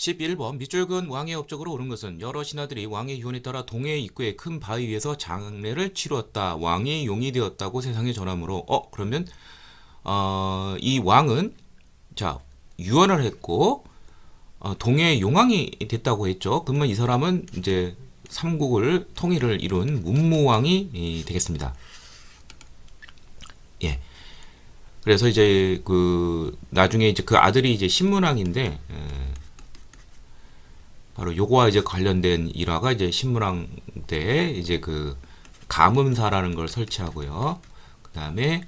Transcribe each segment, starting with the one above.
11번 밑줄근 왕의 업적으로 오른 것은 여러 신하들이 왕의 유언에 따라 동해 입구의 큰 바위 위에서 장례를 치루었다. 왕이 용이 되었다고 세상에 전하므로 그러면 이 왕은 자 유언을 했고 동해 용왕이 됐다고 했죠. 그러면 이 사람은 이제 삼국을 통일을 이룬 문무왕이 되겠습니다. 예. 그래서 이제 그 나중에 이제 그 아들이 이제 신문왕인데 바로 요거와 이제 관련된 일화가 이제 신문왕 때 이제 그 가문사라는 걸 설치하고요. 그 다음에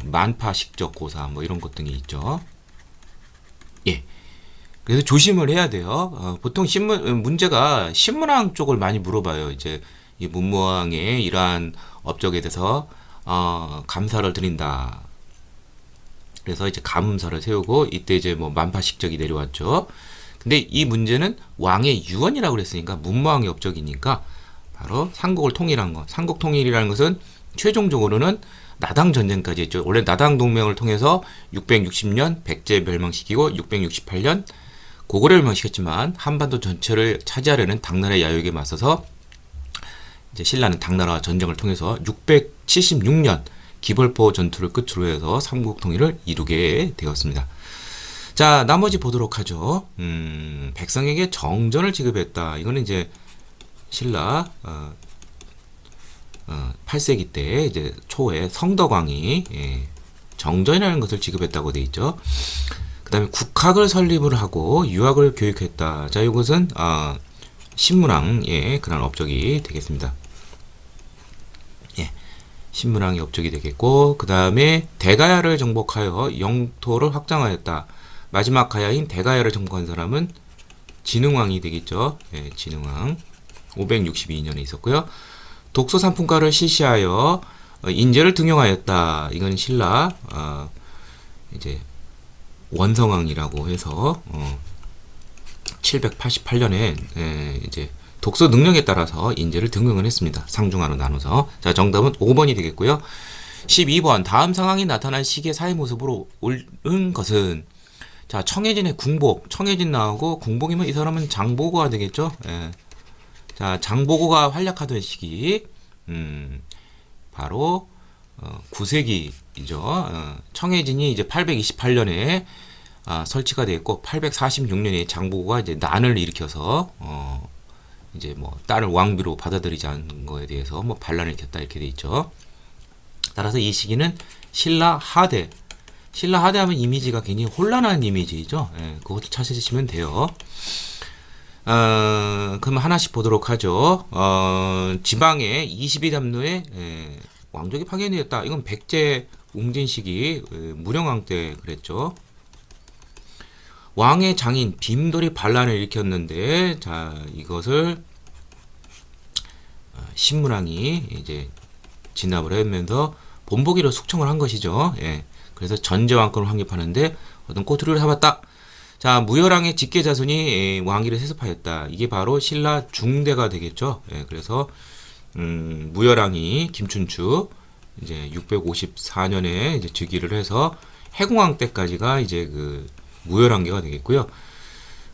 만파식적 고사 뭐 이런 것 등이 있죠. 예. 그래서 조심을 해야 돼요. 보통 문제가 신문왕 쪽을 많이 물어봐요. 이제 이 문무왕의 이러한 업적에 대해서 감사를 드린다. 그래서 이제 가문사를 세우고 이때 이제 뭐 만파식적이 내려왔죠. 근데 이 문제는 왕의 유언이라고 그랬으니까 문무왕의 업적이니까 바로 삼국을 통일한 거. 삼국 통일이라는 것은 최종적으로는 나당 전쟁까지 했죠. 원래 나당 동맹을 통해서 660년 백제 멸망시키고 668년 고구려를 멸망시켰지만 한반도 전체를 차지하려는 당나라의 야욕에 맞서서 이제 신라는 당나라와 전쟁을 통해서 676년 기벌포 전투를 끝으로 해서 삼국 통일을 이루게 되었습니다. 자, 나머지 보도록 하죠. 백성에게 정전을 지급했다. 이거는 이제 신라 8세기 때 이제 초에 성덕왕이 정전이라는 것을 지급했다고 돼 있죠. 그 다음에 국학을 설립을 하고 유학을 교육했다. 자, 이것은 신문왕의 그런 업적이 되겠습니다. 예, 신문왕의 업적이 되겠고, 그 다음에 대가야를 정복하여 영토를 확장하였다. 마지막 가야인 대가야를 정복한 사람은 진흥왕이 되겠죠. 예, 진흥왕 562년에 있었고요. 독소 상품가를 실시하여 인재를 등용하였다. 이건 신라 이제 원성왕이라고 해서 788년에 이제 독서 능력에 따라서 인재를 등용을 했습니다. 상중하로 나눠서. 자, 정답은 5번이 되겠고요. 12번 다음 상황이 나타난 시기의 사회 모습으로 옳은 것은 자, 청해진의 궁복. 청해진 나오고 궁복이면 이 사람은 장보고가 되겠죠. 예. 자, 장보고가 활약하던 시기 바로 9세기이죠. 청해진이 이제 828년에 설치가 되었고 846년에 장보고가 이제 난을 일으켜서 이제 뭐 딸을 왕비로 받아들이지 않은 거에 대해서 뭐 반란을 일으켰다 이렇게 돼 있죠. 따라서 이 시기는 신라 하대. 신라 하대하면 이미지가 굉장히 혼란한 이미지죠. 예, 그것도 찾으시면 돼요. 그럼 하나씩 보도록 하죠. 지방의 22담로에 왕족이 파견되었다. 이건 백제 웅진 시기 무령왕 때 그랬죠. 왕의 장인 빔돌이 반란을 일으켰는데 자 이것을 신문왕이 이제 진압을 하면서 본보기로 숙청을 한 것이죠. 예. 그래서 전제왕권을 확립하는데 어떤 꼬투리를 삼았다. 자, 무열왕의 직계 자손이 왕위를 세습하였다. 이게 바로 신라 중대가 되겠죠. 예, 그래서 무열왕이 김춘추 이제 654년에 이제 즉위를 해서 해공왕 때까지가 이제 그 무열왕계가 되겠고요.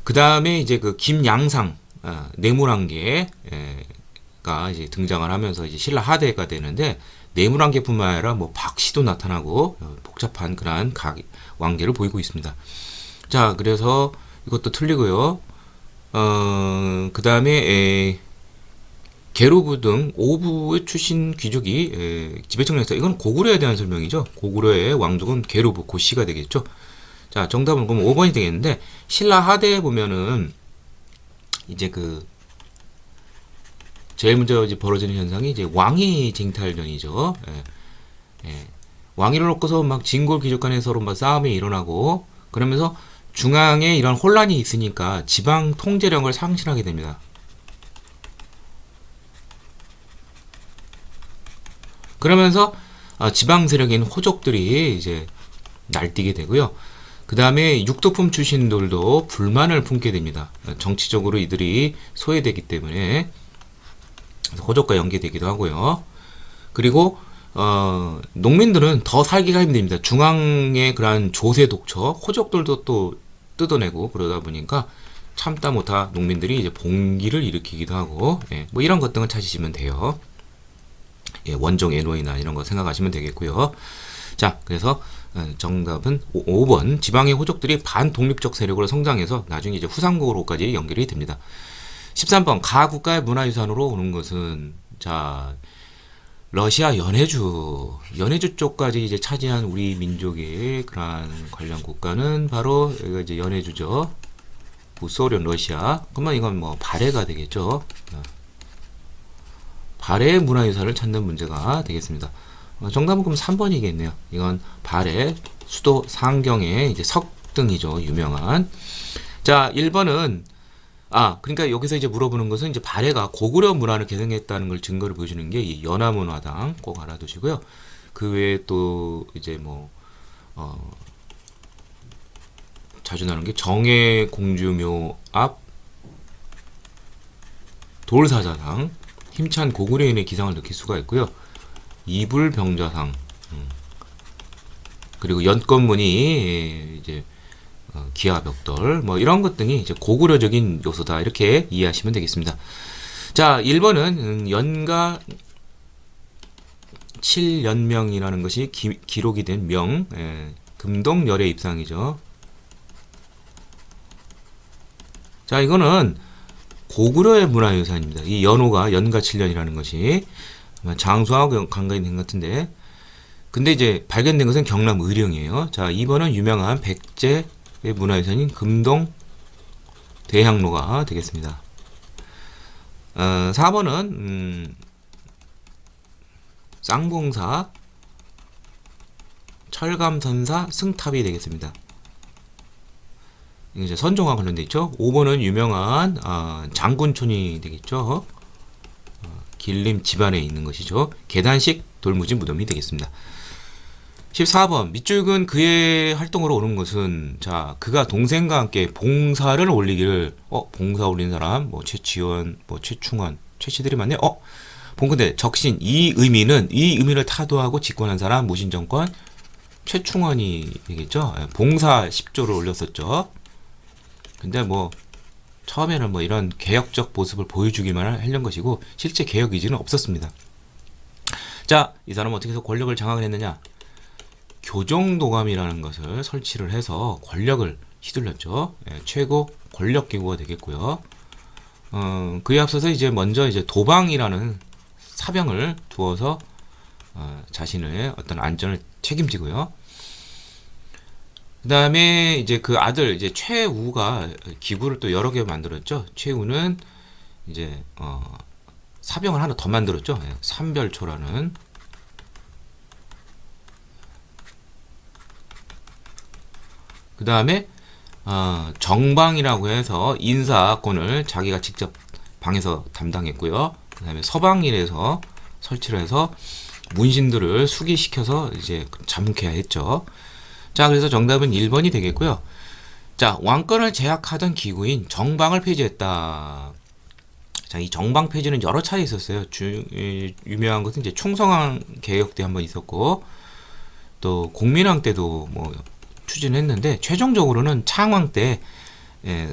그 다음에 이제 그 김양상 내물왕계가 이제 등장을 하면서 이제 신라 하대가 되는데 내물왕계뿐만 아니라 뭐 박씨도 나타나고 복잡한 그러한 왕계를 보이고 있습니다. 자, 그래서 이것도 틀리고요. 그 다음에 계로부 등 5부의 출신 귀족이 지배청량했다. 이건 고구려에 대한 설명이죠. 고구려의 왕족은 계로부 고씨가 되겠죠. 자, 정답은 그럼 5번이 되겠는데 신라 하대에 보면은 이제 그 제일 먼저 이제 벌어지는 현상이 이제 왕위 쟁탈전이죠. 왕위를 놓고서 막 진골 귀족 간에 서로 막 싸움이 일어나고 그러면서 중앙에 이런 혼란이 있으니까 지방 통제력을 상실하게 됩니다. 그러면서 지방 세력인 호족들이 이제 날뛰게 되고요. 그 다음에 육도품 출신들도 불만을 품게 됩니다. 정치적으로 이들이 소외되기 때문에 호족과 연계되기도 하고요. 그리고 농민들은 더 살기가 힘듭니다. 중앙의 그러한 조세 독처, 호족들도 또 뜯어내고 그러다 보니까 참다 못한 농민들이 이제 봉기를 일으키기도 하고, 예, 뭐 이런 것 등을 찾으시면 돼요. 예, 원종 애노이나 이런 거 생각하시면 되겠고요. 자, 그래서 정답은 5번. 지방의 호족들이 반독립적 세력으로 성장해서 나중에 이제 후삼국으로까지 연결이 됩니다. 13번. 가국가의 문화유산으로 오는 것은, 자, 러시아 연해주 쪽까지 이제 차지한 우리 민족의 그러한 관련 국가는 바로 여기가 이제 연해주죠. 구소련 러시아. 그러면 이건 뭐 발해가 되겠죠. 발해 문화유산을 찾는 문제가 되겠습니다. 정답은 그럼 3번이겠네요. 이건 발해 수도 상경의 이제 석등이죠. 유명한. 자, 1번은 그러니까 여기서 이제 물어보는 것은 이제 발해가 고구려 문화를 개성했다는 걸 증거를 보여주는 게 이 연화문화당 꼭 알아두시고요. 그 외에 또 이제 뭐 자주 나오는 게 정해공주묘 앞 돌사자상 힘찬 고구려인의 기상을 느낄 수가 있고요. 이불병자상 그리고 연꽃무늬 이제 기하벽돌 뭐 이런 것 등이 이제 고구려적인 요소다 이렇게 이해하시면 되겠습니다. 자, 1번은 연가 7연명이라는 것이 기록이 된 명, 금동열의 입상이죠. 자, 이거는 고구려의 문화유산입니다. 이 연호가 연가 7년이라는 것이 장수하고 관계가 있는 것 같은데, 근데 이제 발견된 것은 경남 의령이에요. 자, 2번은 유명한 백제의 문화유산인 금동 대향로가 되겠습니다. 4번은 쌍봉사 철감선사 승탑이 되겠습니다. 이제 선종과 관련돼 있죠. 5번은 유명한 장군촌이 되겠죠. 길림 집안에 있는 것이죠. 계단식 돌무지 무덤이 되겠습니다. 14번 밑줄근 그의 활동으로 오는 것은, 자, 그가 동생과 함께 봉사를 올리기를, 봉사 올리는 사람 뭐 최치원 뭐 최충원 최씨들이 많네. 봉근대 적신 이 의미를 타도하고 집권한 사람 무신정권 최충원이 되겠죠. 봉사 10조를 올렸었죠. 근데 뭐 처음에는 뭐 이런 개혁적 모습을 보여주기만 하려는 것이고 실제 개혁 의지는 없었습니다. 자, 이 사람은 어떻게 해서 권력을 장악을 했느냐? 교정도감이라는 것을 설치를 해서 권력을 휘둘렀죠. 최고 권력기구가 되겠고요. 그에 앞서서 이제 먼저 이제 도방이라는 사병을 두어서 자신의 어떤 안전을 책임지고요. 그 다음에 이제 그 아들 이제 최우가 기구를 또 여러 개 만들었죠. 최우는 이제 사병을 하나 더 만들었죠. 삼별초라는. 그 다음에 정방이라고 해서 인사권을 자기가 직접 방에서 담당했고요. 그 다음에 서방일에서 설치를 해서 문신들을 수기시켜서 이제 잠케 했죠. 자, 그래서 정답은 1번이 되겠고요. 자, 왕권을 제약하던 기구인 정방을 폐지했다. 자, 이 정방 폐지는 여러 차례 있었어요. 유명한 것은 이제 충성왕 개혁 때 한번 있었고, 또 공민왕 때도 뭐 추진했는데, 최종적으로는 창왕 때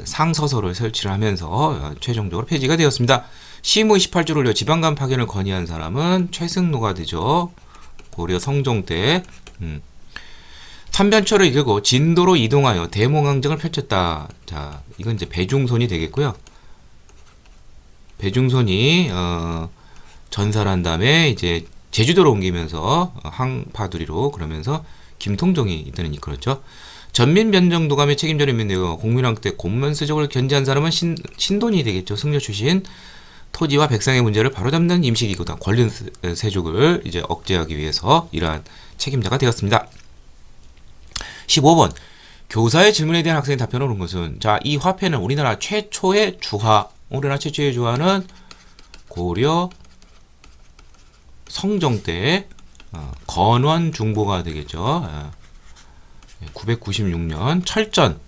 상서서를 설치를 하면서 최종적으로 폐지가 되었습니다. 시무 28조를 올려 지방간 파견을 건의한 사람은 최승로가 되죠. 고려 성종 때. 삼변초를 이끌고 진도로 이동하여 대몽항쟁을 펼쳤다. 자, 이건 이제 배중손이 되겠고요. 배중손이 전사를 한 다음에 이제 제주도로 옮기면서 항파두리로 그러면서 김통종이 이때는 이끌었죠. 전민변정도감의 책임자로 임명되고 공민왕 때 곤면스적을 견제한 사람은 신돈이 되겠죠. 승려 출신. 토지와 백성의 문제를 바로잡는 임시기구다. 권린 세족을 이제 억제하기 위해서 이러한 책임자가 되었습니다. 15번 교사의 질문에 대한 학생의 답변을 온 것은, 자, 이 화폐는 우리나라 최초의 주화, 우리나라 최초의 주화는 고려 성종 때 건원 중보가 되겠죠. 996년 철전이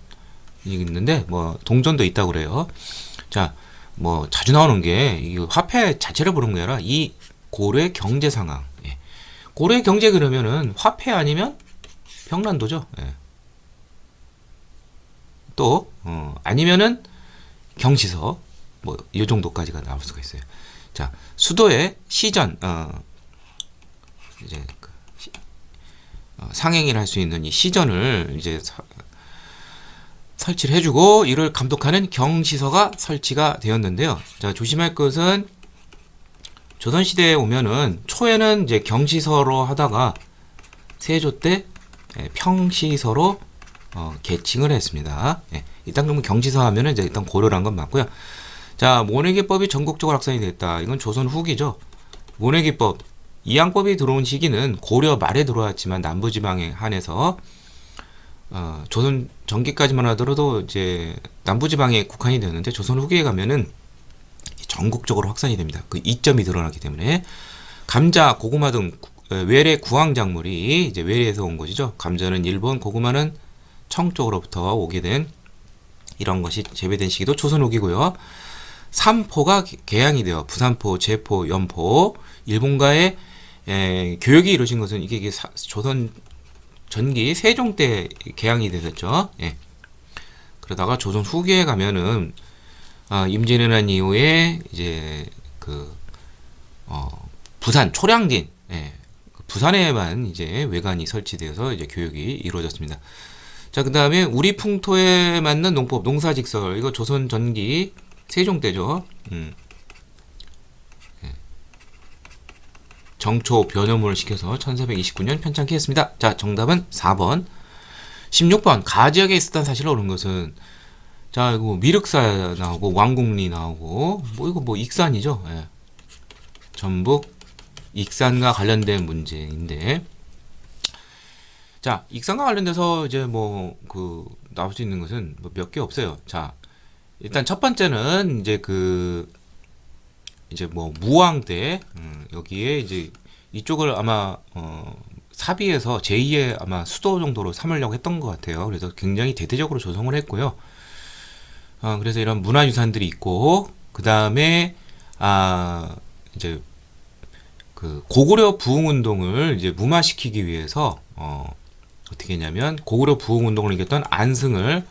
있는데 뭐 동전도 있다고 그래요. 자, 뭐 자주 나오는 게 이 화폐 자체를 보는 게 아니라 이 고려의 경제 상황. 고려의 경제 그러면은 화폐 아니면 평란도죠. 또 아니면은 경시서 뭐 이 정도까지가 나올 수가 있어요. 자, 수도에 시전 이제 상행을 할 수 있는 이 시전을 이제 설치를 해주고 이를 감독하는 경시서가 설치가 되었는데요. 자, 조심할 것은 조선시대에 오면은 초에는 이제 경시서로 하다가 세조 때 평시서로 계칭을 했습니다. 일단 그러면 경시서 하면은 이제 일단 고려란 건 맞고요. 자, 모내기법이 전국적으로 확산이 됐다. 이건 조선 후기죠. 모내기법 이양법이 들어온 시기는 고려 말에 들어왔지만 남부지방에 한해서 조선 전기까지만 하더라도 이제 남부지방에 국한이 되었는데 조선 후기에 가면은 전국적으로 확산이 됩니다. 그 이점이 드러나기 때문에 감자, 고구마 등 외래 구황 작물이 이제 외래에서 온 것이죠. 감자는 일본, 고구마는 청 쪽으로부터 오게 된 이런 것이 재배된 시기도 조선 후기고요. 삼포가 개양이 되어 부산포, 제포, 연포, 일본과의 교역이 이루어진 것은 이게 조선 전기 세종 때 개양이 됐었죠. 그러다가 조선 후기에 가면은 임진왜란 이후에 이제 부산 초량진 부산에만 이제 외관이 설치되어서 이제 교육이 이루어졌습니다. 자, 그 다음에 우리 풍토에 맞는 농법, 농사직설 이거 조선 전기 세종 때죠. 정초 변효문을 시켜서 1429년 편찬케 했습니다. 자, 정답은 4번. 16번 가지역에 있었던 사실을 옳은 것은 자, 이거 미륵사 나오고 왕궁리 나오고 뭐 이거 뭐 익산이죠. 전북 익산과 관련된 문제인데 자, 익산과 관련돼서 이제 뭐 나올 수 있는 것은 뭐 몇 개 없어요. 자, 일단 첫 번째는 이제 이제 뭐 무왕 때 여기에 이제 이쪽을 아마 사비에서 제2의 아마 수도 정도로 삼으려고 했던 것 같아요. 그래서 굉장히 대대적으로 조성을 했고요. 그래서 이런 문화유산들이 있고 그 다음에 이제 고구려 부흥운동을 이제 무마시키기 위해서 어떻게 했냐면 고구려 부흥운동을 이겼던 안승을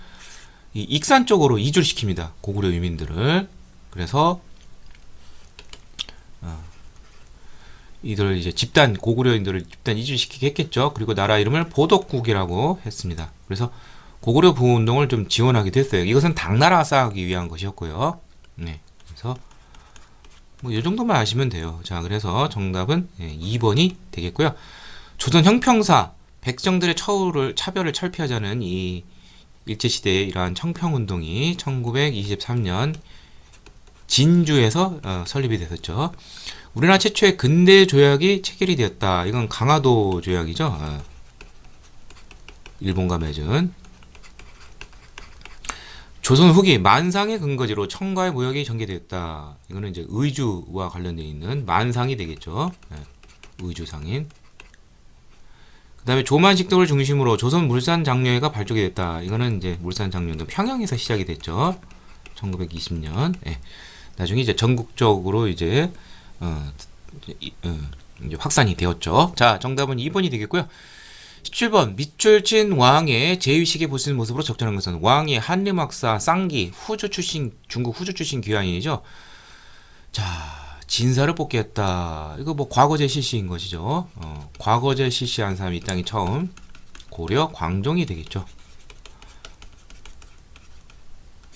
이 익산 쪽으로 이주를 시킵니다. 고구려 유민들을. 그래서 이들 이제 고구려인들을 집단 이주시키게 했겠죠. 그리고 나라 이름을 보덕국이라고 했습니다. 그래서 고구려 부흥운동을 좀 지원하기도 했어요. 이것은 당나라 쌓기 위한 것이었고요. 그래서 뭐 이 정도만 아시면 돼요. 자, 그래서 정답은 2번이 되겠고요. 조선 형평사 백성들의 차별을 철폐하자는 이 일제시대의 이러한 청평운동이 1923년 진주에서 설립이 됐었죠. 우리나라 최초의 근대 조약이 체결이 되었다. 이건 강화도 조약이죠. 일본과 맺은. 조선 후기 만상의 근거지로 청과의 무역이 전개되었다. 이거는 이제 의주와 관련되어 있는 만상이 되겠죠. 의주상인. 그 다음에 조만식도를 중심으로 조선 물산 장려회가 발족이 됐다. 이거는 이제 물산 장려는 평양에서 시작이 됐죠. 1920년. 나중에 이제 전국적으로 이제 확산이 되었죠. 자, 정답은 2번이 되겠고요. 17번 밑줄친 왕의 제위식에 보시는 모습으로 적절한 것은 왕이 한림학사 쌍기 중국 후주 출신 귀환인이죠. 자, 진사를 뽑겠다. 이거 뭐 과거제 실시인 것이죠. 과거제 실시한 사람이 이 땅이 처음 고려 광종이 되겠죠.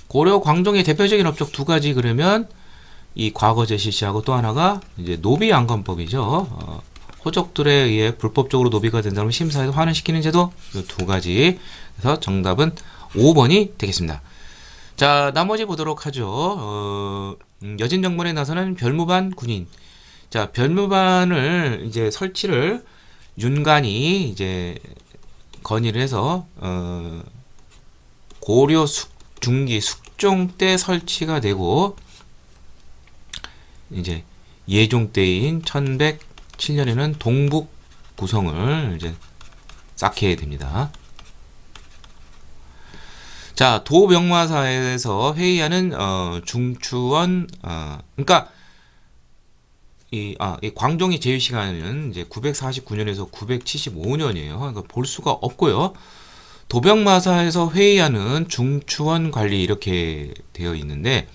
고려 광종의 대표적인 업적 두 가지 그러면 이 과거제 실시하고 또 하나가 이제 노비안건법이죠. 호족들에 의해 불법적으로 노비가 된 사람을 심사해서 환원시키는 제도 이 두 가지. 그래서 정답은 5번이 되겠습니다. 자, 나머지 보도록 하죠. 여진정번에 나서는 별무반 군인. 자, 별무반을 이제 설치를 윤관이 이제 건의를 해서 고려 중기 숙종 때 설치가 되고 이제 예종 때인 1107년에는 동북 구성을 이제 쌓게 됩니다. 자, 도병마사에서 회의하는 중추원 그러니까 이 광종이 제위 시간은 이제 949년에서 975년이에요. 그러니까 볼 수가 없고요. 도병마사에서 회의하는 중추원 관리 이렇게 되어 있는데,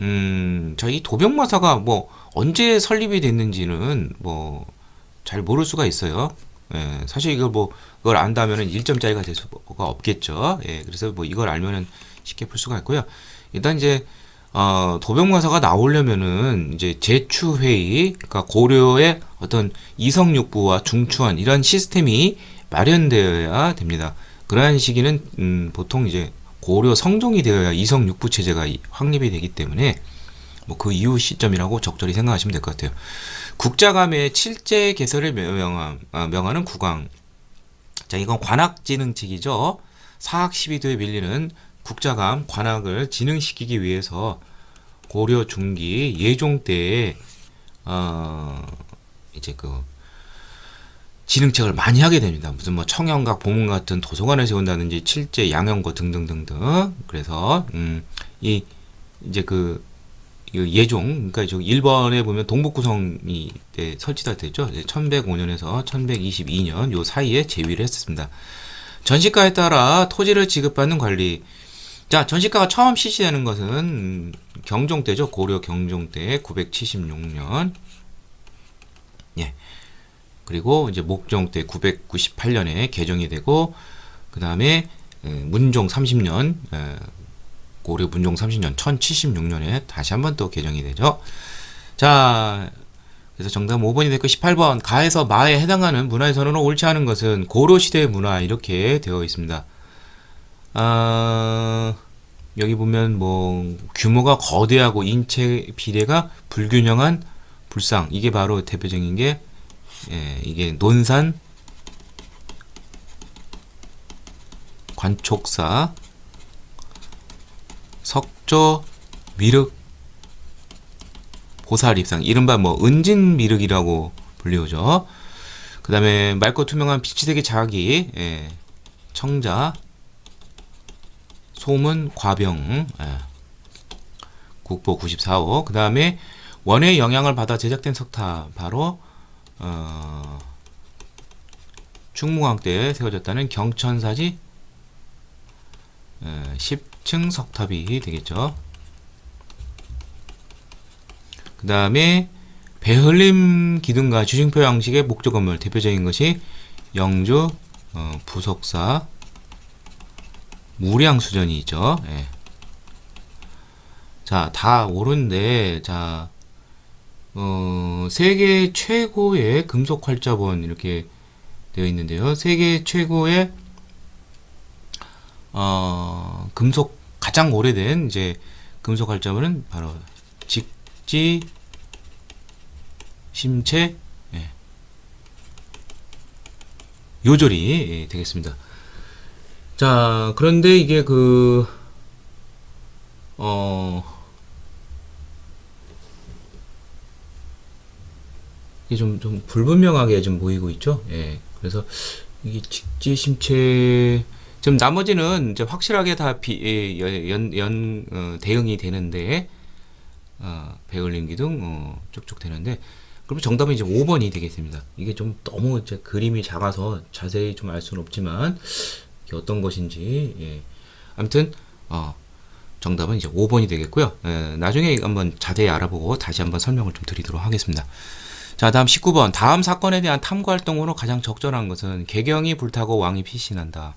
이 도병마사가 뭐 언제 설립이 됐는지는 뭐 잘 모를 수가 있어요. 예, 사실 이걸 뭐 그걸 안다면은 1점짜리가 될 수가 없겠죠. 예, 그래서 뭐 이걸 알면은 쉽게 풀 수가 있고요. 일단 이제 도병마사가 나오려면은 이제 제추회의, 그러니까 고려의 어떤 이성육부와 중추원 이런 시스템이 마련되어야 됩니다. 그러한 시기는 보통 이제 고려 성종이 되어야 이성육부 체제가 확립이 되기 때문에 뭐 그 이후 시점이라고 적절히 생각하시면 될 것 같아요. 국자감의 칠제 개설을 명하는 국왕. 자, 이건 관악진흥칙이죠. 사학 12도에 밀리는 국자감, 관악을 진흥시키기 위해서 고려 중기 예종 때에 이제 그 진흥책을 많이 하게 됩니다. 무슨 뭐 청영각, 보문 같은 도서관을 세운다든지 칠제, 양형고 등등등등. 그래서 이제 그 예종, 그러니까 저 1번에 보면 동북구성이 설치가 됐죠. 1105년에서 1122년 요 사이에 제위를 했습니다. 전시가에 따라 토지를 지급받는 관리. 자, 전시가가 처음 실시되는 것은 경종 때죠. 고려 경종 때 976년. 예. 그리고 이제 목종 때 998년에 개정이 되고, 그 다음에 문종 30년, 고려 문종 30년 1076년에 다시 한번 또 개정이 되죠. 자, 그래서 정답은 5번이 됐고, 18번 가에서 마에 해당하는 문화의 선언을 옳지 않은 것은 고려시대의 문화 이렇게 되어 있습니다. 여기 보면 뭐 규모가 거대하고 인체 비례가 불균형한 불상, 이게 바로 대표적인 게 이게 논산 관촉사 석조 미륵 보살입상, 이른바 뭐 은진미륵이라고 불리우죠. 그 다음에 맑고 투명한 빛이 자기, 청자 소문 과병, 국보 94호. 그 다음에 원의 영향을 받아 제작된 석탑, 바로 충무강 때 세워졌다는 경천사지 10층 석탑이 되겠죠. 그 다음에 배흘림 기둥과 주심표 양식의 목조 건물, 대표적인 것이 영주 부석사 무량수전이 있죠. 예. 자, 다 옳은데, 자, 세계 최고의 금속 활자본 이렇게 되어 있는데요. 세계 최고의 금속 가장 오래된 이제 금속 활자본은 바로 직지 심체 요절이 되겠습니다. 자, 그런데 이게 이게 좀 불분명하게 좀 보이고 있죠. 예. 그래서 이게 직지 심체, 지금 나머지는 이제 확실하게 다 대응이 되는데, 배울림 기둥, 쭉쭉 되는데, 그러면 정답은 이제 5번이 되겠습니다. 이게 좀 너무 이제 그림이 작아서 자세히 좀 알 수는 없지만, 이게 어떤 것인지, 예. 아무튼, 정답은 이제 5번이 되겠고요. 나중에 한번 자세히 알아보고 다시 한번 설명을 좀 드리도록 하겠습니다. 자, 다음 19번. 다음 사건에 대한 탐구 활동으로 가장 적절한 것은 개경이 불타고 왕이 피신한다.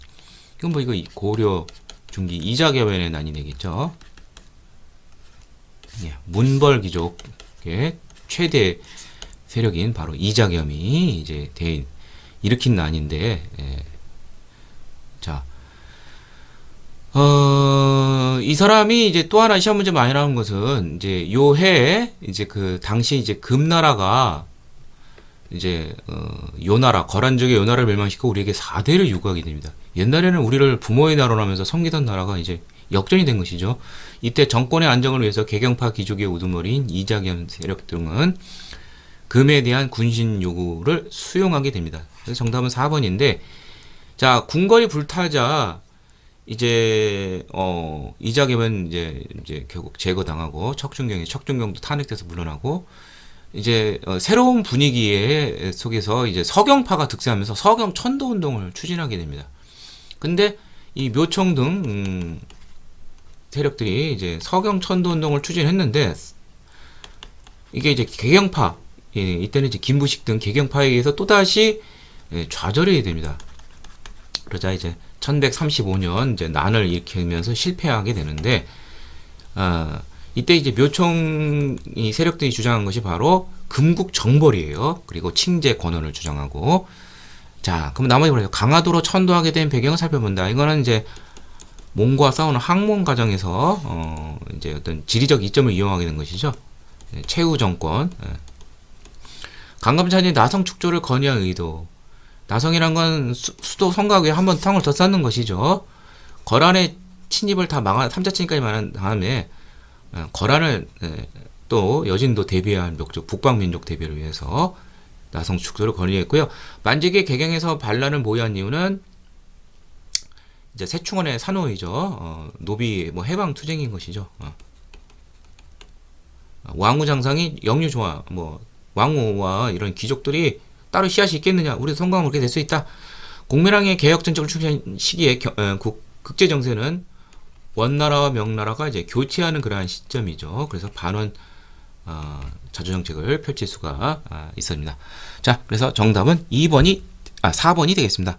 이건 뭐 이거 고려 중기 이자겸의 난이 되겠죠. 예, 문벌 귀족의 최대 세력인 바로 이자겸이 이제 일으킨 난인데, 자, 이 사람이 이제 또 하나 시험 문제 많이 나오는 것은 이제 요해 이제 그 당시 이제 금나라가 이제 요나라, 거란족의 요나라를 멸망시키고 우리에게 4대를 유구하게 됩니다. 옛날에는 우리를 부모의 나라라면서 섬기던 나라가 이제 역전이 된 것이죠. 이때 정권의 안정을 위해서 개경파 귀족의 우두머리인 이자겸 세력 등은 금에 대한 군신 요구를 수용하게 됩니다. 그래서 정답은 4번인데, 자, 궁궐이 불타자 이제 이자겸은 이제 결국 제거당하고 척준경도 탄핵돼서 물러나고, 이제 새로운 분위기에 속에서 이제 서경파가 득세하면서 서경 천도 운동을 추진하게 됩니다. 근데 이 묘청 등 세력들이 이제 서경 천도 운동을 추진했는데 이게 이제 개경파, 이때는 이제 김부식 등 개경파에 의해서 또다시 좌절이 됩니다. 그러자 이제 1135년 이제 난을 일으키면서 실패하게 되는데, 이때 이제 묘청이 세력들이 주장한 것이 바로 금국 정벌이에요. 그리고 칭제 권원을 주장하고. 자, 그럼 나머지 그래요. 강화도로 천도하게 된 배경을 살펴본다. 이거는 이제 몽고와 싸우는 항몽 과정에서 이제 어떤 지리적 이점을 이용하게 된 것이죠. 최후 정권. 강감찬이 나성 축조를 건의한 의도. 나성이란 건 수도 성곽 위에 한번 탕을 더 쌓는 것이죠. 거란의 침입을 다 망한 3차 침입까지 망한 다음에 거란을 또 여진도 대비한 목적, 북방민족 대비를 위해서 나성 축조를 건의했고요. 만직의 개경에서 반란을 모의한 이유는 이제 세충원의 산호이죠. 노비 뭐 해방 투쟁인 것이죠. 왕후 장상이 영유조와 뭐 왕후와 이런 귀족들이 따로 씨앗이 있겠느냐? 우리도 성공하면 그렇게 될 수 있다. 공명왕의 개혁 정책을 추진한 시기에 국제 정세는 원나라와 명나라가 이제 교체하는 그러한 시점이죠. 그래서 반원 자주 정책을 펼칠 수가 있습니다. 자, 그래서 정답은 4번이 되겠습니다.